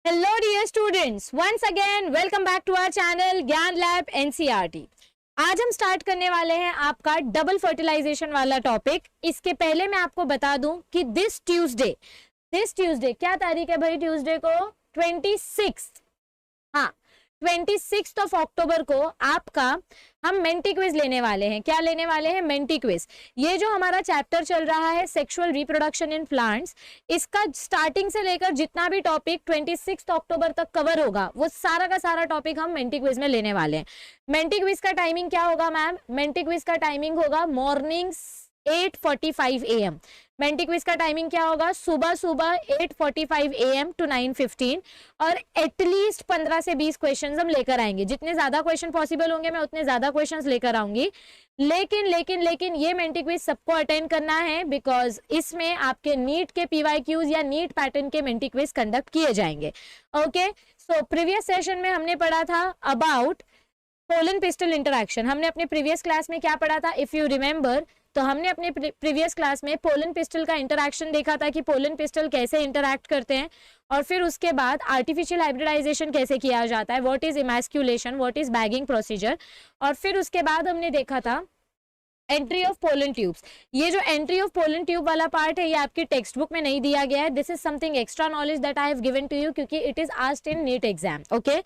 Hello dear students, once again welcome back to our channel ज्ञान lab NCERT. आज हम start करने वाले हैं आपका डबल फर्टिलाइजेशन वाला टॉपिक। इसके पहले मैं आपको बता दूं कि दिस ट्यूसडे क्या तारीख है भाई? ट्यूसडे को 26, हाँ 26 ऑफ अक्टूबर को आपका हम मेंटी क्विज लेने वाले हैं। क्या लेने वाले हैं? Menti quiz. ये जो हमारा चैप्टर चल रहा है सेक्सुअल रिप्रोडक्शन इन प्लांट्स, इसका स्टार्टिंग से लेकर जितना भी टॉपिक 26 अक्टूबर तक कवर होगा वो सारा का सारा टॉपिक हम मेंटी क्विज में लेने वाले हैं। मेंटी क्विज का टाइमिंग क्या होगा मैम? मेंटी क्विज का टाइमिंग होगा मॉर्निंग 8:45 AM। मेंटी क्विज का टाइमिंग क्या होगा? सुबह 8:45 AM to 9:15 और एटलीस्ट 15 से 20 क्वेश्चंस हम लेकर आएंगे। जितने ज्यादा क्वेश्चन पॉसिबल होंगे मैं उतने ज्यादा क्वेश्चंस लेकर आऊंगी। लेकिन ये मेंटी क्विज सबको अटेंड करना है, बिकॉज इसमें आपके नीट के पीवाईक्यूज या नीट पैटर्न के मेंटी क्विज कंडक्ट किए जाएंगे। ओके, सो प्रीवियस सेशन में हमने पढ़ा था अबाउट पोलन पिस्टल इंटरैक्शन। हमने अपने प्रीवियस क्लास में क्या पढ़ा था? इफ यू रिमेंबर, तो हमने अपने प्रीवियस क्लास में पोलन पिस्टल का इंटरैक्शन देखा था कि पोलन पिस्टल कैसे इंटरैक्ट करते हैं, और फिर उसके बाद आर्टिफिशियल हाइब्रिडाइजेशन कैसे किया जाता है, what is emasculation, what is bagging procedure, और फिर उसके बाद हमने देखा था एंट्री ऑफ पोलन ट्यूब्स। ये जो एंट्री ऑफ पोलन ट्यूब वाला पार्ट है ये आपकी टेक्स्ट बुक में नहीं दिया गया है। This is something extra knowledge that I have given to you, क्योंकि it is asked in NEET exam. Okay,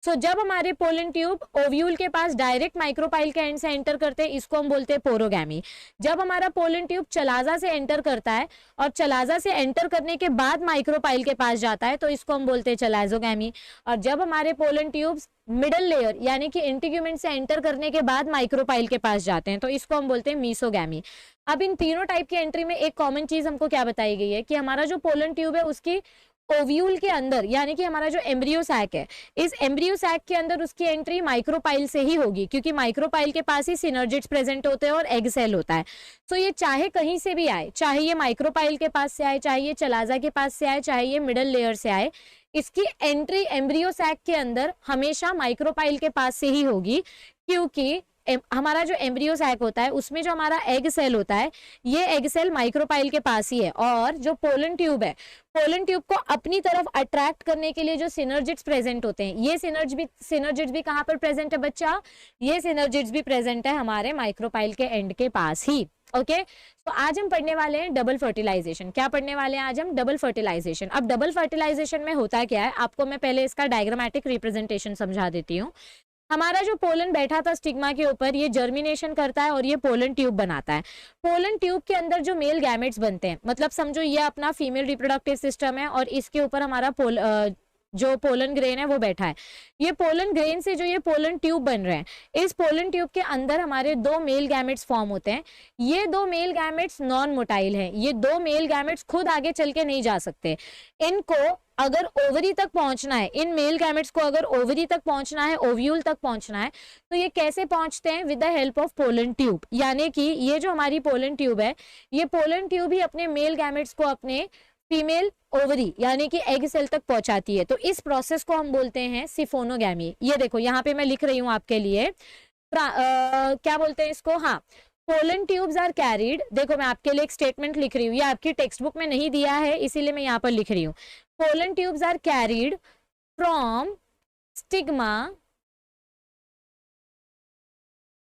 so जब हमारे पोलन ट्यूब ओव्यूल के पास डायरेक्ट माइक्रोपाइल के एंड से एंटर करते हैं, इसको हम बोलते हैं पोरोगैमी। जब हमारा पोलन ट्यूब चलाजा से एंटर करता है और चलाजा से एंटर करने के बाद माइक्रोपाइल के पास जाता है, तो इसको हम बोलते हैं चलाजोगैमी। और जब हमारे पोलन ट्यूब्स मिडल लेयर यानी कि इंटीग्यूमेंट से एंटर करने के बाद माइक्रोपाइल के पास जाते हैं, तो इसको हम बोलते हैं मीसोगैमी। अब इन तीनों टाइप की एंट्री में एक कॉमन चीज हमको क्या बताई गई है कि हमारा जो पोलन ट्यूब है उसकी ओव्यूल के अंदर यानी कि हमारा जो एम्ब्रियो सैक है, इस एम्ब्रियो सैक के अंदर उसकी एंट्री माइक्रोपाइल से ही होगी, क्योंकि माइक्रोपाइल के पास ही सिनर्जिड्स प्रेजेंट होते हैं और एग सेल होता है। तो ये चाहे कहीं से भी आए, चाहे ये माइक्रोपाइल के पास से आए, चाहे ये चलाजा के पास से आए, चाहे ये मिडल लेयर से आए, इसकी एंट्री एम्ब्रियो सैक के अंदर हमेशा माइक्रोपाइल के पास से ही होगी, क्योंकि हमारा जो एम्ब्रियो सैक होता है उसमें जो हमारा एग सेल होता है, ये एग सेल माइक्रोपाइल के पास ही है। और जो पोलन ट्यूब है, पोलन ट्यूब को अपनी तरफ अट्रैक्ट करने के लिए जो सिनर्जिड्स प्रेजेंट होते हैं, ये सिनर्जिड्स भी कहाँ पर प्रेजेंट है बच्चा? ये सिनर्जिड्स भी प्रेजेंट है हमारे माइक्रोपाइल के एंड के पास ही। ओके, तो आज हम पढ़ने वाले हैं डबल फर्टिलाइजेशन। क्या पढ़ने वाले हैं आज हम? Double fertilisation. अब डबल फर्टिलाइजेशन में होता क्या है, आपको मैं पहले इसका डायग्रामेटिक रिप्रेजेंटेशन समझा देती हूँ। हमारा जो पोलन बैठा था स्टिग्मा के ऊपर, ये जर्मिनेशन करता है और ये पोलन ट्यूब बनाता है। पोलन ट्यूब के अंदर जो मेल गैमेट्स बनते हैं, मतलब समझो ये अपना फीमेल रिप्रोडक्टिव सिस्टम है और इसके ऊपर हमारा जो पोलन ग्रेन है वो बैठा है। ये पोलन ग्रेन से जो ये पोलन ट्यूब बन रहे हैं, इस पोलन ट्यूब के अंदर हमारे दो मेल गैमेट्स फॉर्म होते हैं। ये दो मेल गैमेट्स नॉन मोटाइल हैं। ये दो मेल गैमेट्स खुद आगे चल के नहीं जा सकते। इनको अगर ओवरी तक पहुंचना है, इन मेल गैमेट्स को अगर ओवरी तक पहुंचना है, ओव्यूल तक पहुंचना है, तो ये कैसे पहुंचते हैं? With the help of pollen tube. यानी कि ये जो हमारी पोलन ट्यूब है, ये पोलन ट्यूब ही अपने मेल गैमेट्स को अपने फीमेल ओवरी यानी कि एग सेल तक पहुंचाती है। तो इस प्रोसेस को हम बोलते हैं सिफोनोगैमी। ये देखो यहाँ पे मैं लिख रही हूँ आपके लिए, क्या बोलते हैं इसको? हाँ, पोलन ट्यूब्स आर कैरीड। देखो मैं आपके लिए एक स्टेटमेंट लिख रही हूँ, ये आपकी टेक्स्ट बुक में नहीं दिया है इसीलिए मैं यहाँ पर लिख रही हूँ। Pollen tubes are carried from stigma,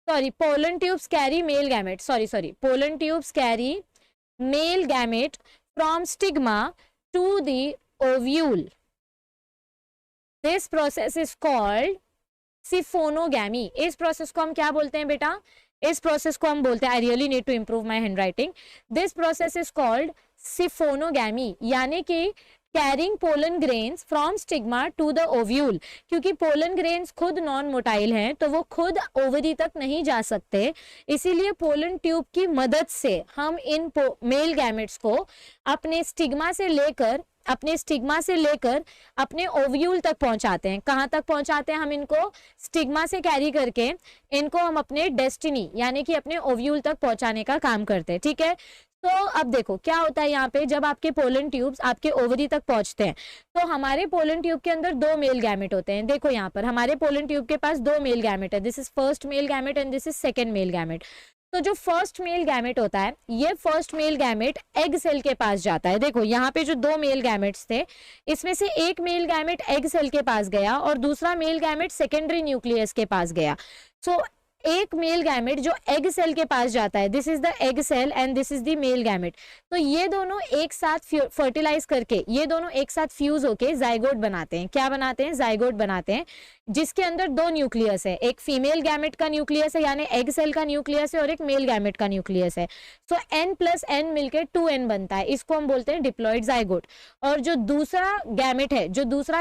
sorry pollen tubes carry male gamete, sorry pollen tubes carry male gamete from stigma to the ovule. This process is called siphonogamy. इस प्रोसेस को हम क्या बोलते हैं बेटा? इस प्रोसेस को हम बोलते हैं, I really need to improve my handwriting, this process is called siphonogamy, यानी कि carrying pollen grains from stigma to the ovule. क्योंकि पोलन ग्रेन्स खुद नॉन मोटाइल हैं तो वो खुद ओवरी तक नहीं जा सकते, इसीलिए पोलन ट्यूब की मदद से हम इन मेल गैमेट्स को अपने स्टिग्मा से लेकर अपने ओव्यूल तक पहुंचाते हैं। कहां तक पहुंचाते हैं हम इनको? स्टिग्मा से कैरी करके इनको हम अपने डेस्टिनी यानी कि अपने ओव्यूल तक पहुंचाने का काम करते हैं। ठीक है, तो अब देखो क्या होता है यहाँ पे, जब आपके पोलन ट्यूब्स आपके ओवरी तक पहुंचते हैं तो हमारे पोलन ट्यूब के अंदर दो मेल गैमेट होते हैं। देखो यहाँ पर हमारे पोलन ट्यूब के पास दो मेल गैमेट है, this is first male gamete and this is second male gamete. तो जो फर्स्ट मेल गैमेट होता है, ये first male gamete egg cell के पास जाता है। देखो यहाँ पे जो दो मेल गैमेट्स थे, इसमें से एक मेल गैमेट एग सेल के पास गया और दूसरा मेल गैमेट सेकेंडरी न्यूक्लियस के पास गया। सो एक मेल गैमेट जो एग सेल के पास जाता है, this is the egg cell and this is the male gamete. तो ये दोनों एक साथ फर्टिलाइज करके, ये दोनों एक साथ फ्यूज होके जाइगोट बनाते हैं। क्या बनाते हैं? जाइगोट बनाते हैं, जिसके अंदर दो न्यूक्लियस है, एक फीमेल गैमेट का न्यूक्लियस है यानी एग सेल का न्यूक्लियस है और एक मेल गैमेट का न्यूक्लियस है। सो n प्लस n मिलकर 2n बनता है, इसको हम बोलते हैं डिप्लॉइड जाइगोट। और जो दूसरा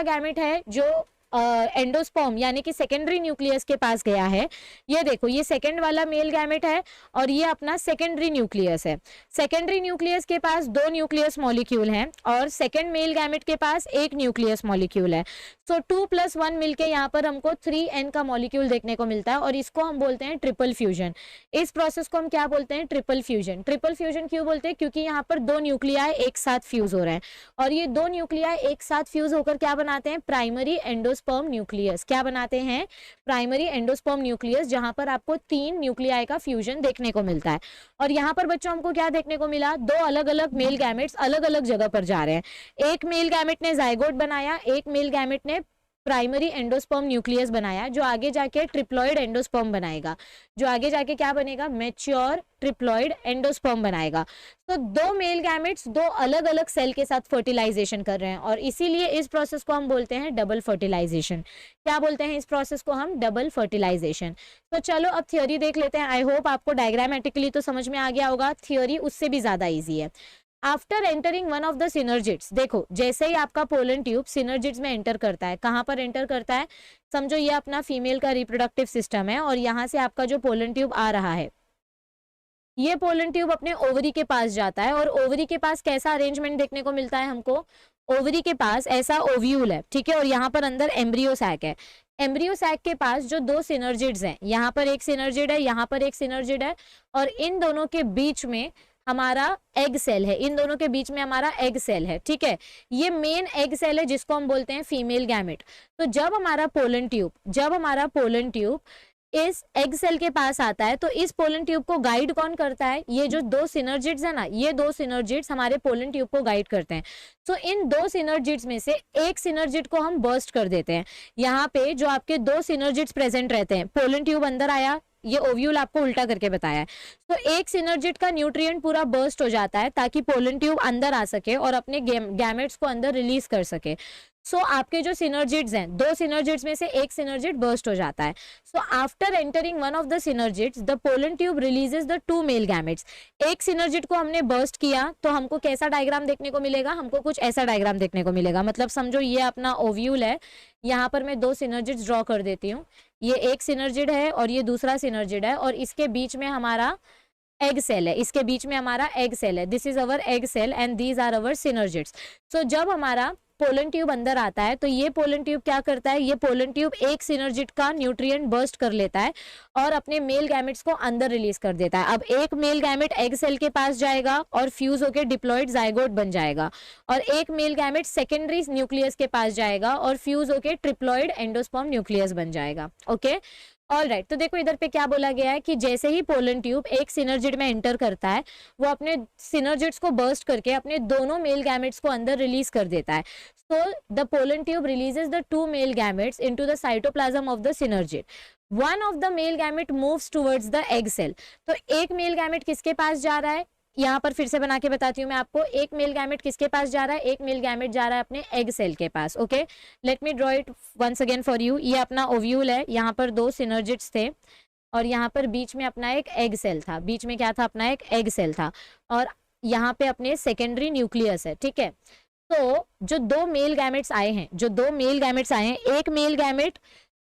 गैमेट है जो एंडोस्पर्म यानी कि सेकेंडरी न्यूक्लियस के पास गया है, ये देखो ये सेकेंड वाला मेल गैमेट है और ये अपना सेकेंडरी न्यूक्लियस है। सेकेंडरी न्यूक्लियस के पास दो न्यूक्लियस मॉलिक्यूल हैं और सेकेंड मेल गैमेट के पास एक न्यूक्लियस मॉलिक्यूल है। सो 2 + 1 मिलके यहाँ पर हमको 3n का मॉलिक्यूल देखने को मिलता है और इसको हम बोलते हैं ट्रिपल फ्यूजन। इस प्रोसेस को हम क्या बोलते हैं? Triple fusion. ट्रिपल फ्यूजन क्यों बोलते हैं? क्योंकि यहाँ पर दो न्यूक्लियाई एक साथ फ्यूज हो रहे हैं और ये दो न्यूक्लियाई एक साथ फ्यूज होकर क्या बनाते हैं? Primary endosperm nucleus. क्या बनाते हैं? प्राइमरी एंडोस्पर्म न्यूक्लियस, जहां पर आपको 3 न्यूक्लियाई का फ्यूजन देखने को मिलता है। और यहाँ पर बच्चों हमको क्या देखने को मिला? दो अलग अलग मेल गैमेट्स अलग अलग जगह पर जा रहे हैं। एक मेल गैमेट ने जाइगोट बनाया, एक मेल गैमेट ने प्राइमरी एंडोस्पर्म न्यूक्लियस बनाया, जो आगे जाके ट्रिप्लॉइड एंडोस्पर्म बनाएगा, जो आगे जाके क्या बनेगा? मैच्योर ट्रिप्लॉइड एंडोस्पर्म बनाएगा। तो दो मेल गैमेट्स दो अलग अलग सेल के साथ फर्टिलाइजेशन कर रहे हैं और इसीलिए इस प्रोसेस को हम बोलते हैं डबल फर्टिलाइजेशन। क्या बोलते हैं इस प्रोसेस को हम? Double fertilisation. तो चलो अब थ्योरी देख लेते हैं। आई होप आपको डायग्रामेटिकली तो समझ में आ गया होगा, थ्योरी उससे भी ज्यादा ईजी है। After entering one of the synergids, देखो जैसे ही आपका पोलन ट्यूब सिनर्जिड्स में एंटर करता है, कहां पर एंटर करता है? समझो ये अपना फीमेल का रिप्रोडक्टिव सिस्टम है और यहां से आपका जो पोलन ट्यूब आ रहा है, ये पोलन ट्यूब अपने ओवरी के पास जाता है और ओवरी के पास कैसा अरेंजमेंट देखने को मिलता है हमको? ओवरी के पास ऐसा ओव्यूल है, ठीक है, और यहाँ पर अंदर एम्ब्रियो सैक है। एम्ब्रियो सैक के पास जो दो सिनर्जिड्स हैं, यहाँ पर एक सिनर्जिड है, यहाँ पर एक सिनर्जिड है और इन दोनों के बीच में हमारा एग सेल है, इन दोनों के बीच में हमारा एग सेल है, ठीक है। ये मेन एग सेल है जिसको हम बोलते हैं फीमेल गैमेट। तो जब हमारा पोलन ट्यूब इस एग सेल के पास आता है तो इस पोलन ट्यूब को गाइड कौन करता है? ये जो दो सिनर्जिड्स है ना, ये दो सिनर्जिड्स हमारे पोलन ट्यूब को गाइड करते हैं। तो इन दो सिनर्जिड्स में से एक सिनर्जिड को हम बर्स्ट कर देते हैं। यहाँ पे जो आपके दो सिनर्जिड्स प्रेजेंट रहते हैं, पोलन ट्यूब अंदर आया, ये ओव्यूल आपको उल्टा करके बताया है, तो एक सिनर्जिड का न्यूट्रिएंट पूरा बर्स्ट हो जाता है ताकि पोलन ट्यूब अंदर आ सके और अपने गैमेट्स को अंदर रिलीज कर सके। सो आपके जो सिनर्जिड्स हैं, दो सिनर्जिड्स में से एक सिनर्जिड बर्स्ट हो जाता है। So after entering one of the synergids the pollen tube releases the 2 male gametes. एक सिनर्जिड को हमने बर्स्ट किया तो हमको कैसा डायग्राम देखने को मिलेगा? हमको कुछ ऐसा डायग्राम देखने को मिलेगा। मतलब समझो ये अपना ओव्यूल है, यहाँ पर मैं दो सिनर्जिड्स ड्रॉ कर देती हूँ। ये एक सिनर्जिड है और ये दूसरा सिनर्जिड है और इसके बीच में हमारा एग सेल है, इसके बीच में हमारा एग सेल है। This is our egg cell and these are our synergids. So जब हमारा पोलन ट्यूब अंदर आता है तो ये पोलन ट्यूब क्या करता है? ये पोलन ट्यूब एक सिनर्जिड का न्यूट्रिएंट बर्स्ट कर लेता है और अपने मेल गैमेट्स को अंदर रिलीज कर देता है। अब एक मेल गैमेट एग सेल के पास जाएगा और फ्यूज होकर डिप्लॉइड जाइगोट बन जाएगा और एक मेल गैमेट सेकेंडरी न्यूक्लियस के पास जाएगा और फ्यूज होकर ट्रिप्लॉइड एंडोस्पर्म न्यूक्लियस बन जाएगा। Okay, alright. तो देखो इधर पे क्या बोला गया है कि जैसे ही पोलन ट्यूब एक सिनर्जिड में एंटर करता है, वो अपने सिनर्जिड्स को बर्स्ट करके अपने दोनों मेल गैमेट्स को अंदर रिलीज कर देता है। So the pollen tube releases the 2 male gametes into the cytoplasm of the synergid. One of the male gamete moves towards the egg cell. तो एक मेल गैमेट किसके पास जा रहा है? यहाँ पर फिर से बना के बताती हूँ मैं आपको। एक मेल गैमेट किसके पास जा रहा है? एक मेल गैमेट जा रहा है अपने एग सेल के पास। Okay, let me draw it once again for you. ये अपना ओव्यूल है, यहाँ पर दो सिनर्जिड्स थे और यहाँ पर बीच में अपना एक एग सेल था। बीच में क्या था? अपना एक एग सेल था और यहाँ पे अपने सेकेंडरी न्यूक्लियस है, ठीक है। तो जो दो मेल गैमेट्स आए हैं, एक मेल गैमेट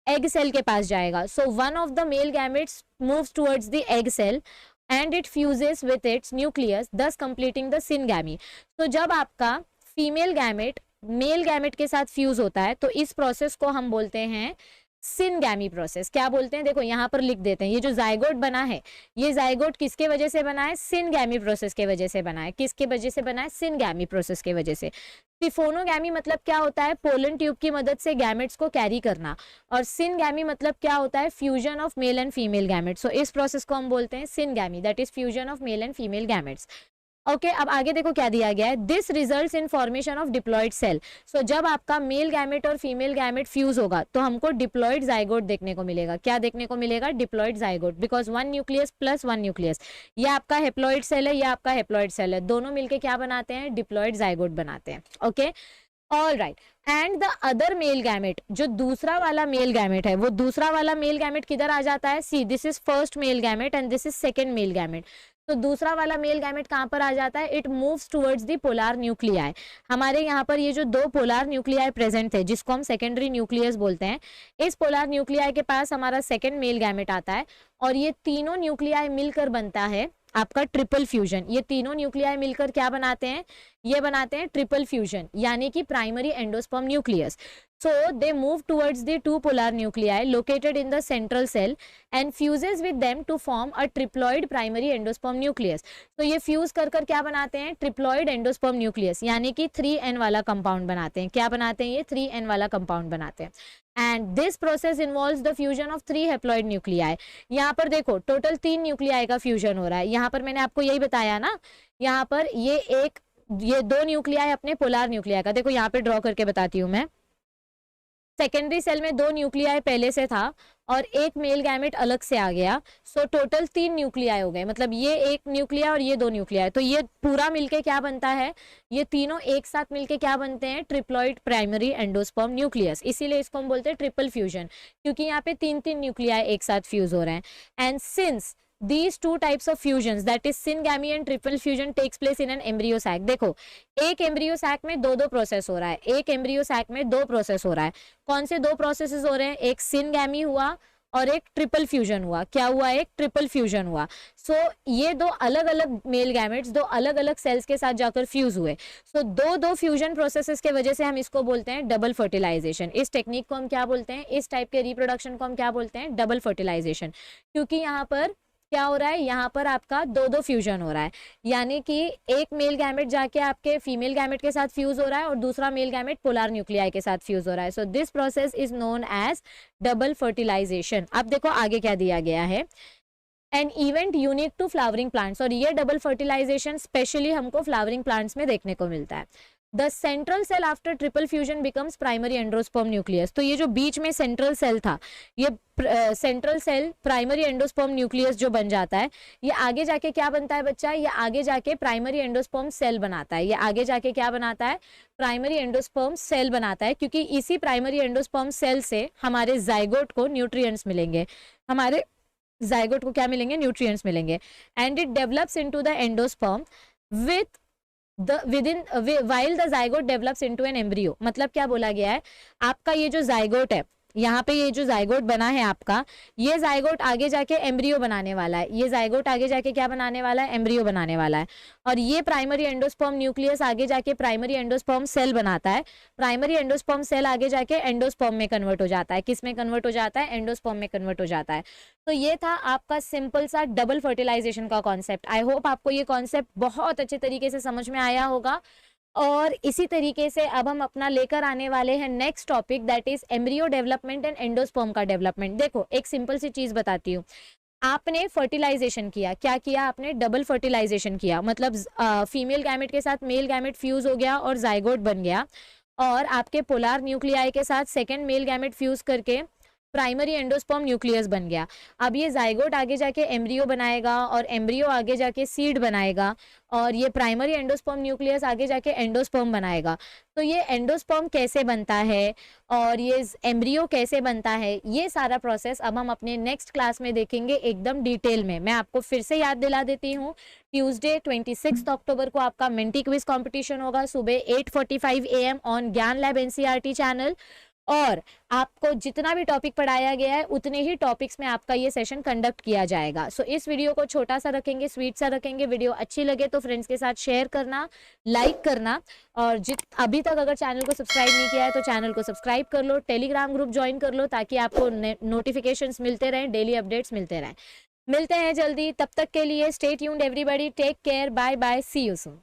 एग सेल के पास जाएगा। So one of the male gametes moves towards the egg cell and it fuses with its nucleus, thus completing the syngamy। तो जब आपका फीमेल गैमेट मेल गैमेट के साथ फ्यूज होता है तो इस प्रोसेस को हम बोलते हैं सिनगैमी प्रोसेस। क्या बोलते हैं, देखो यहाँ पर लिख देते हैं, ये जो जाइगोट बना है, ये जाइगोट किसके वजह से बना है, सिनगैमी प्रोसेस के वजह से बना है। किसके वजह से बना है, सिनगैमी प्रोसेस के वजह से। सिफोनोगैमी मतलब क्या होता है, पोलन ट्यूब की मदद से गैमेट्स को कैरी करना, और सिनगैमी मतलब क्या होता है, fusion of male and female gametes. So इस प्रोसेस को हम बोलते हैं syngamy, that is fusion of male and female gametes. Okay अब आगे देखो क्या दिया गया है, this results in formation of diploid cell. So जब आपका मेल गैमेट और फीमेल गैमेट फ्यूज होगा तो हमको डिप्लॉयड जाइगोट देखने को मिलेगा। क्या देखने को मिलेगा, diploid zygote, because 1 nucleus plus 1 nucleus. ये आपका हेप्लॉयड सेल है, ये आपका हेप्लॉयड सेल है, दोनों मिलके क्या बनाते हैं, डिप्लॉयड जाइगोट बनाते हैं। Okay all right, and the other mail gamete, जो दूसरा वाला मेल गैमेट है, वो दूसरा वाला मेल गैमेट किधर आ जाता है, see this is first male gamete and this is second mail gamete. तो दूसरा वाला मेल गैमेट कहां पर आ जाता है, it moves towards the polar nuclei. हमारे यहाँ पर ये जो दो पोलर न्यूक्लियाई प्रेजेंट थे, जिसको हम सेकेंडरी न्यूक्लियस बोलते हैं, इस पोलर न्यूक्लियाई के पास हमारा सेकंड मेल गैमेट आता है, और ये तीनों न्यूक्लियाई मिलकर बनता है आपका ट्रिपल फ्यूजन। ये तीनों न्यूक्लियाई मिलकर क्या बनाते हैं, ये बनाते हैं ट्रिपल फ्यूजन, यानी कि primary endosperm nucleus. So they move towards the two polar nuclei located in the central cell and fuses with them to form a triploid primary endosperm nucleus. तो ये फ्यूज कर कर क्या बनाते हैं, ट्रिप्लॉइड एंडोस्पर्म न्यूक्लियस, यानी कि 3n वाला कंपाउंड बनाते हैं। क्या बनाते हैं, ये 3n वाला कंपाउंड बनाते हैं। And this process involves the fusion of 3 haploid nuclei. यहाँ पर देखो टोटल 3 न्यूक्लियाई का फ्यूजन हो रहा है। यहाँ पर मैंने आपको यही बताया ना, यहाँ पर ये 2 न्यूक्लियाई अपने पोलर न्यूक्लियाई का, देखो यहाँ पे ड्रॉ करके बताती हूँ मैं। सेकेंडरी सेल में 2 न्यूक्लियाई पहले से था और एक मेल गैमेट अलग से आ गया। सो टोटल 3 न्यूक्लियाई हो गए, मतलब ये एक न्यूक्लिया और ये 2 न्यूक्लियाई, तो ये पूरा मिलके क्या बनता है, ये तीनों एक साथ मिलके क्या बनते हैं, ट्रिप्लॉइड प्राइमरी एंडोस्पर्म न्यूक्लियस। इसीलिए इसको हम बोलते हैं ट्रिपल फ्यूजन, क्योंकि यहाँ पे 3 न्यूक्लियाई एक साथ फ्यूज हो रहे हैं। And since these two types of fusions, that is syngamy and triple fusion, takes place in an embryo sac। देखो एक एम्ब्रियो सैक में दो प्रोसेस हो रहा है, एक एम्ब्रियो सैक में 2 प्रोसेस हो रहा है। कौन से 2 प्रोसेसेस हो रहे हैं, एक सिनगैमी हुआ और एक ट्रिपल फ्यूजन हुआ। क्या हुआ, एक ट्रिपल फ्यूजन हुआ। सो ये 2 अलग अलग मेल गैमेट्स 2 अलग अलग सेल्स के साथ जाकर फ्यूज हुए। सो 2 फ्यूजन प्रोसेसेस के वजह से हम इसको बोलते हैं डबल फर्टिलाइजेशन। इस टेक्निक को हम क्या बोलते हैं, इस टाइप के रिप्रोडक्शन को हम क्या बोलते हैं, डबल फर्टिलाइजेशन। क्योंकि यहाँ पर क्या हो रहा है, यहाँ पर आपका 2 फ्यूजन हो रहा है, यानी कि एक मेल गैमेट जाके आपके फीमेल गैमेट के साथ फ्यूज हो रहा है और दूसरा मेल गैमेट पोलर न्यूक्लियाई के साथ फ्यूज हो रहा है। So this process is known as double fertilisation. अब देखो आगे क्या दिया गया है, an event unique to flowering plants, और ये डबल फर्टिलाइजेशन स्पेशली हमको फ्लावरिंग प्लांट्स में देखने को मिलता है। The central cell after triple fusion becomes primary endosperm nucleus. तो ये जो बीच में सेंट्रल सेल था, ये central cell primary endosperm nucleus जो बन जाता है, ये आगे जाके क्या बनता है बच्चा, ये आगे जाके प्राइमरी एंडोस्पर्म सेल बनाता है। ये आगे जाके क्या बनाता है, प्राइमरी एंडोस्पर्म सेल बनाता है, क्योंकि इसी प्राइमरी एंडोस्पर्म सेल से हमारे जाइगोट को न्यूट्रिएंट्स मिलेंगे, हमारे जाइगोट को क्या मिलेंगे, न्यूट्रिएंट्स मिलेंगे। And it develops into the endosperm with while the zygote develops into an embryo। मतलब क्या बोला गया है, आपका ये जो जाइगोट है, यहाँ पे ये जो जाइगोट बना है आपका, ये जाइगोट आगे जाके एम्ब्रियो बनाने वाला है। ये जाइगोट आगे जाके क्या बनाने वाला है, एम्ब्रियो बनाने वाला है। और ये प्राइमरी एंडोस्पर्म न्यूक्लियस आगे जाके प्राइमरी एंडोस्पर्म सेल बनाता है। प्राइमरी एंडोस्पर्म सेल आगे जाके एंडोस्पर्म में कन्वर्ट हो जाता है। किस में कन्वर्ट हो जाता है, एंडोस्पर्म में कन्वर्ट हो जाता है। तो ये था आपका सिंपल सा डबल फर्टिलाइजेशन का कॉन्सेप्ट। आई होप आपको ये कॉन्सेप्ट बहुत अच्छे तरीके से समझ में आया होगा। और इसी तरीके से अब हम अपना लेकर आने वाले हैं next topic, that is embryo development and endosperm का डेवलपमेंट। देखो एक सिंपल सी चीज बताती हूँ, आपने फर्टिलाइजेशन किया, क्या किया आपने, डबल फर्टिलाइजेशन किया, मतलब फीमेल गैमेट के साथ मेल गैमेट फ्यूज हो गया और जाइगोट बन गया, और आपके पोलर न्यूक्लियाई के साथ सेकेंड मेल गैमेट फ्यूज करके प्राइमरी एंडोस्पर्म न्यूक्लियस बन गया। अब ये जाइगोट आगे जाके एम्ब्रियो बनाएगा और एम्ब्रियो आगे जाके सीड बनाएगा, और ये प्राइमरी एंडोस्पर्म न्यूक्लियस आगे जाके एंडोस्पर्म बनाएगा। तो ये एंडोस्पर्म कैसे बनता है और ये एम्ब्रियो कैसे बनता है, ये सारा प्रोसेस अब हम अपने नेक्स्ट क्लास में देखेंगे एकदम डिटेल में। मैं आपको फिर से याद दिला देती हूँ, ट्यूसडे 26 अक्टूबर को आपका मेंटी क्विज कॉम्पिटिशन होगा सुबह 8:45 AM ऑन ज्ञान लैब NCERT चैनल। और आपको जितना भी टॉपिक पढ़ाया गया है उतने ही टॉपिक्स में आपका ये सेशन कंडक्ट किया जाएगा। सो इस वीडियो को छोटा सा रखेंगे, स्वीट सा रखेंगे। वीडियो अच्छी लगे तो फ्रेंड्स के साथ शेयर करना, लाइक करना, और अभी तक अगर चैनल को सब्सक्राइब नहीं किया है तो चैनल को सब्सक्राइब कर लो, टेलीग्राम ग्रुप ज्वाइन कर लो ताकि आपको नोटिफिकेशंस मिलते रहें, डेली अपडेट्स मिलते रहें। मिलते हैं जल्दी, तब तक के लिए stay tuned everybody, take care, bye bye, see you soon.